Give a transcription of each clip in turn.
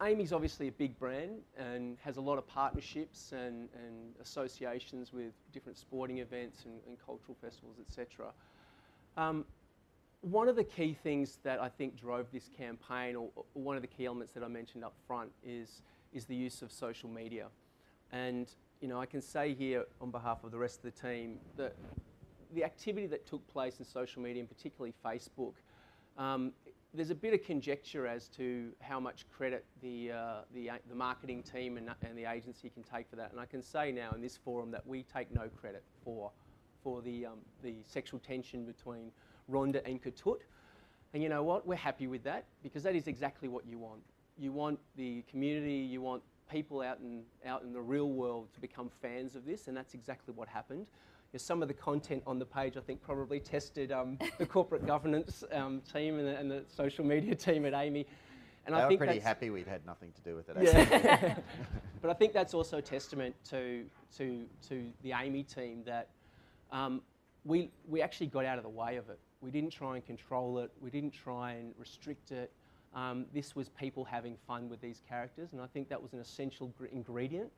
Amy's obviously a big brand and has a lot of partnerships and associations with different sporting events and cultural festivals, etc. One of the key things that I think drove this campaign, or one of the key elements that I mentioned up front, is the use of social media. And you know, I can say here on behalf of the rest of the team that the activity that took place in social media, and particularly Facebook, there's a bit of conjecture as to how much credit the marketing team and the agency can take for that. And I can say now in this forum that we take no credit for the sexual tension between Rhonda and Ketut. And you know what? We're happy with that, because that is exactly what you want. You want the community, you want people out in the real world to become fans of this, and that's exactly what happened. You know, some of the content on the page, I think, probably tested the corporate governance team and the social media team at Amy. And I think were pretty happy we'd had nothing to do with it. Yeah. But I think that's also a testament to the Amy team that we actually got out of the way of it. We didn't try and control it. We didn't try and restrict it. This was people having fun with these characters, and I think that was an essential ingredient.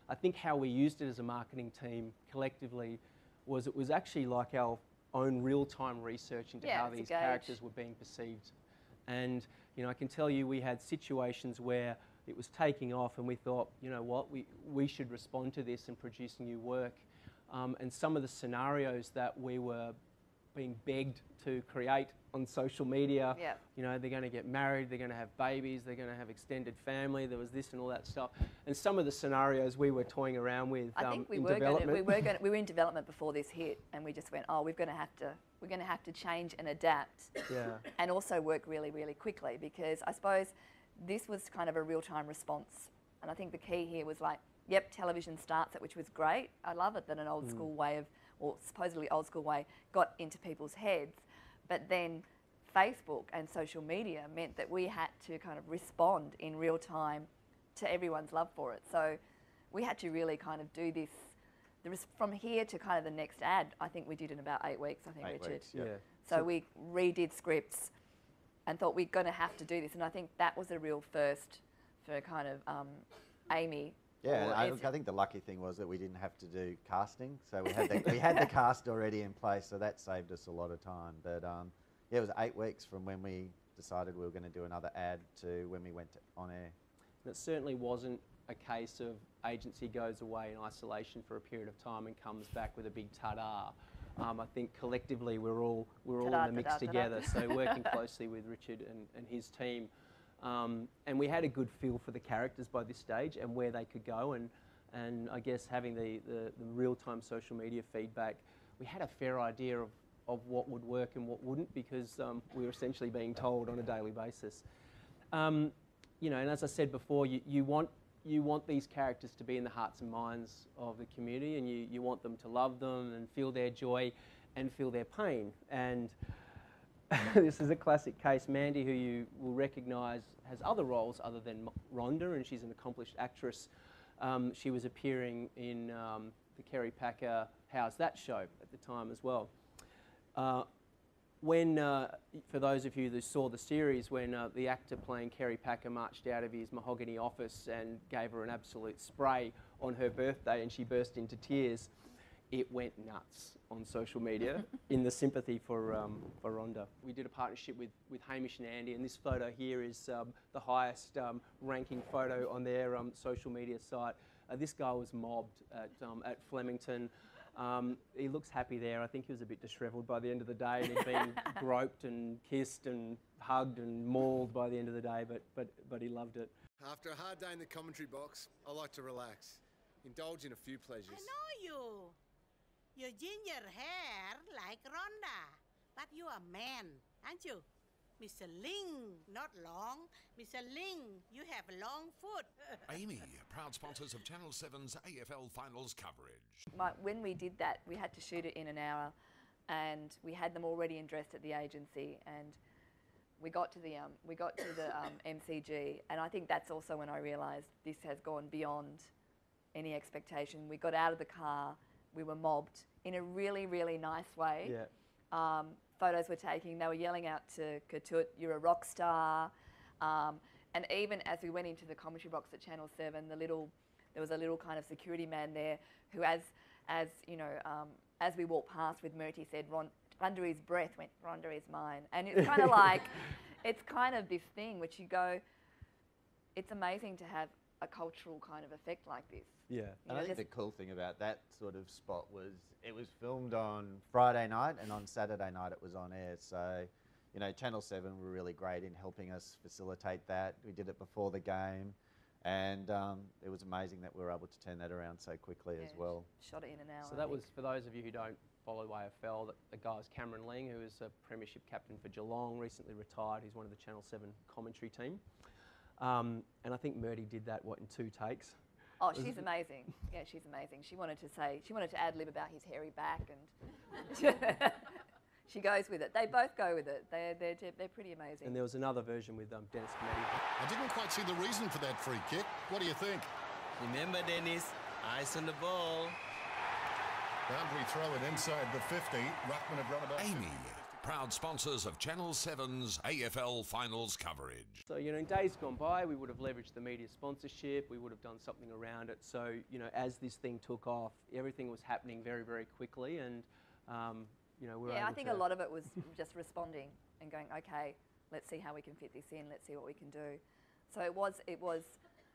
I think how we used it as a marketing team collectively was it was actually like our own real-time research into how these characters were being perceived. And you know, I can tell you we had situations where it was taking off and we thought, you know what, we should respond to this and produce new work. And some of the scenarios that we were being begged to create on social media, you know, they're going to get married, they're going to have babies, they're going to have extended family, there was this and all that stuff. And some of the scenarios we were toying around with I think we in were development. We were in development before this hit, and we just went, oh, we're going to have to change and adapt, and also work really, really quickly, because I suppose this was kind of a real-time response. And I think the key here was like, yep, television starts it, which was great. I love it that an old school way of, or supposedly old school way, got into people's heads. But then Facebook and social media meant that we had to kind of respond in real time to everyone's love for it. So we had to really kind of do this. There was from here to kind of the next ad, I think we did in about 8 weeks, I think, Richard. So we redid scripts and thought we're going to have to do this. And I think that was a real first for kind of Amy. Yeah, I think the lucky thing was that we didn't have to do casting, so we had the cast already in place, so that saved us a lot of time. But yeah, it was 8 weeks from when we decided we were going to do another ad to when we went on air. It certainly wasn't a case of agency goes away in isolation for a period of time and comes back with a big ta-da. I think collectively we're all in the mix together, so working closely with Richard and his team. And we had a good feel for the characters by this stage and where they could go, and I guess having the real-time social media feedback, we had a fair idea of what would work and what wouldn't, because we were essentially being told on a daily basis. You know, and as I said before, you want these characters to be in the hearts and minds of the community, and you want them to love them and feel their joy and feel their pain. And this is a classic case. Mandy, who you will recognise, has other roles other than Rhonda, and she's an accomplished actress. She was appearing in the Kerry Packer How's That show at the time as well. For those of you that saw the series, when the actor playing Kerry Packer marched out of his mahogany office and gave her an absolute spray on her birthday and she burst into tears, it went nuts on social media in the sympathy for Rhonda. We did a partnership with Hamish and Andy, and this photo here is the highest ranking photo on their social media site. This guy was mobbed at Flemington. He looks happy there. I think he was a bit dishevelled by the end of the day, and he'd been groped and kissed and hugged and mauled by the end of the day, but he loved it. After a hard day in the commentary box, I like to relax, indulge in a few pleasures. I know you. You ginger hair like Rhonda, but you are a man, aren't you? Mr. Ling, not long. Mr. Ling, you have a long foot. Amy, proud sponsors of Channel 7's AFL Finals coverage. When we did that, we had to shoot it in an hour, and we had them already dressed at the agency, and we got to the MCG, and I think that's also when I realised this has gone beyond any expectation. We got out of the car, we were mobbed in a really, really nice way. Photos were taking, they were yelling out to Ketut, "You're a rock star." And And even as we went into the commentary box at Channel 7, there was a little kind of security man there who, as we walked past with Murty, said, under his breath went, "Rhonda is mine." And it's kind of like, it's kind of this thing which you go, it's amazing to have a cultural kind of effect like this. Yeah. And I think the cool thing about that sort of spot was it was filmed on Friday night, and on Saturday night it was on air. So, you know, Channel 7 were really great in helping us facilitate that. We did it before the game, and it was amazing that we were able to turn that around so quickly as well. Shot it in an hour. So that was, for those of you who don't follow AFL, that the guy was Cameron Ling, who is a premiership captain for Geelong, recently retired. He's one of the Channel 7 commentary team. And I think Murty did that, in 2 takes? Oh, she's amazing. Yeah, she's amazing. She wanted to ad-lib about his hairy back, and she goes with it. They both go with it. They're pretty amazing. And there was another version with Dennis Cometti. I didn't quite see the reason for that free kick. What do you think? Remember, Dennis, eyes on the ball. Boundary throw it inside the 50. Ruckman had run about... Amy, proud sponsors of Channel 7's AFL Finals coverage. So, you know, in days gone by, we would have leveraged the media sponsorship, we would have done something around it. So, you know, as this thing took off, everything was happening very, very quickly, and, you know, we're able I think a lot of it was just responding and going, okay, let's see how we can fit this in, let's see what we can do. So it was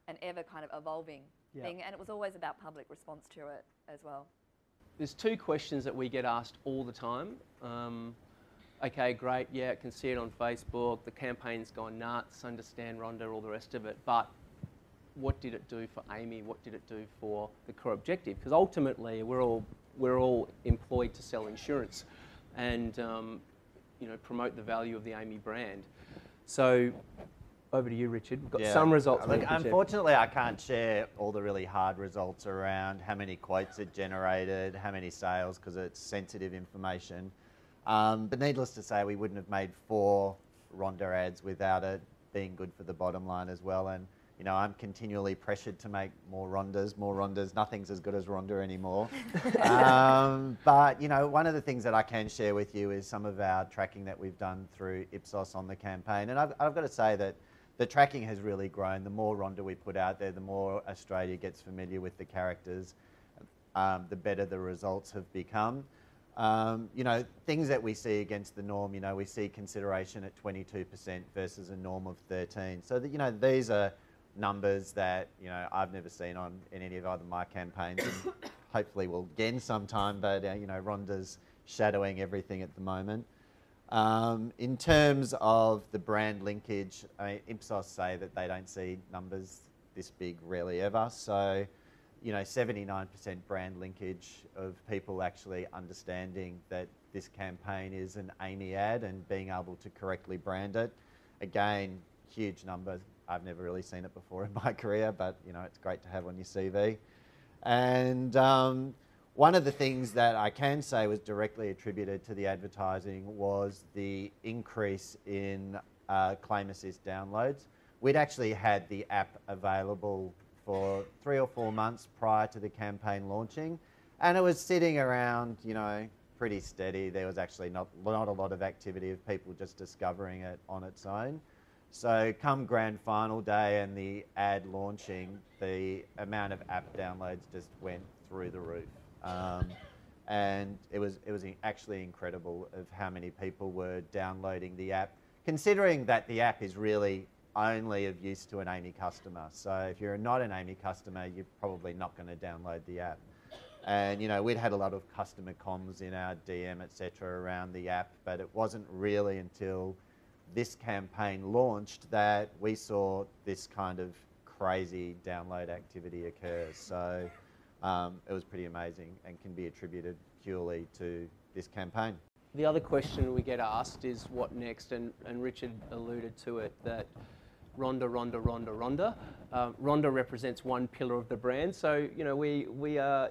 an ever kind of evolving thing, and it was always about public response to it as well. There's 2 questions that we get asked all the time. Okay, great, yeah, I can see it on Facebook, the campaign's gone nuts, understand Rhonda, all the rest of it, but what did it do for Amy? What did it do for the core objective? Because ultimately, we're all employed to sell insurance and, you know, promote the value of the Amy brand. So, over to you, Richard. We've got some results. Look, unfortunately, I can't share all the really hard results around how many quotes it generated, how many sales, because it's sensitive information. But needless to say, we wouldn't have made 4 Rhonda ads without it being good for the bottom line as well. And, you know, I'm continually pressured to make more Rhondas. Nothing's as good as Rhonda anymore. But, you know, one of the things that I can share with you is some of our tracking that we've done through Ipsos on the campaign. And I've got to say that the tracking has really grown. The more Rhonda we put out there, the more Australia gets familiar with the characters, the better the results have become. You know, things that we see against the norm, you know, we see consideration at 22% versus a norm of 13%. So, that, you know, these are numbers that, you know, I've never seen in any of either my campaigns, and hopefully will again sometime, but, you know, Rhonda's shadowing everything at the moment. In terms of the brand linkage, I mean, Ipsos say that they don't see numbers this big rarely ever. So, you know, 79% brand linkage of people actually understanding that this campaign is an Amy ad and being able to correctly brand it. Again, huge number. I've never really seen it before in my career, but, you know, it's great to have on your CV. And one of the things that I can say was directly attributed to the advertising was the increase in claim assist downloads. We'd actually had the app available for 3 or 4 months prior to the campaign launching, and it was sitting around, you know, pretty steady. There was actually not a lot of activity of people just discovering it on its own. So come grand final day and the ad launching, the amount of app downloads just went through the roof. And it was actually incredible of how many people were downloading the app, considering that the app is really only of use to an Amy customer. So if you're not an Amy customer, you're probably not going to download the app. And, you know, we'd had a lot of customer comms in our DM, etc., around the app, but it wasn't really until this campaign launched that we saw this kind of crazy download activity occur. So it was pretty amazing and can be attributed purely to this campaign. The other question we get asked is what next, and Richard alluded to it, that Rhonda. Rhonda represents one pillar of the brand, so, you know,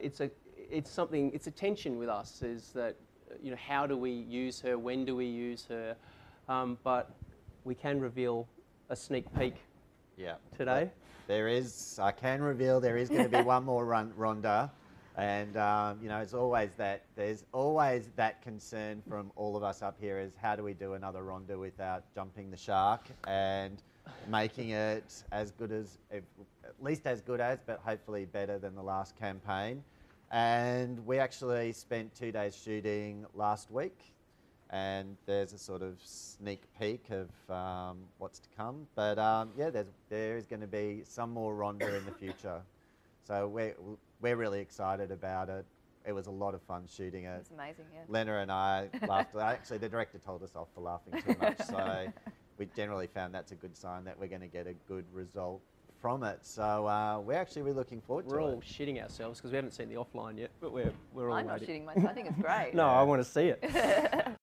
it's a tension with us, is that, you know, how do we use her, when do we use her, but we can reveal a sneak peek today. I can reveal there is going to be one more Rhonda. And, you know, there's always that concern from all of us up here is how do we do another Rhonda without jumping the shark? And making it as good as, at least as good as, but hopefully better than the last campaign. And we actually spent 2 days shooting last week, and there's a sort of sneak peek of what's to come. But yeah, there is going to be some more Rhonda in the future. So we're really excited about it. It was a lot of fun shooting it. It was amazing, yeah. Lena and I laughed. Actually, the director told us off for laughing too much, so we generally found that's a good sign that we're going to get a good result from it. So we're actually really looking forward to it. We're all shitting ourselves because we haven't seen the offline yet, but we're all I'm not waiting. shitting myself. I think it's great. No, I want to see it.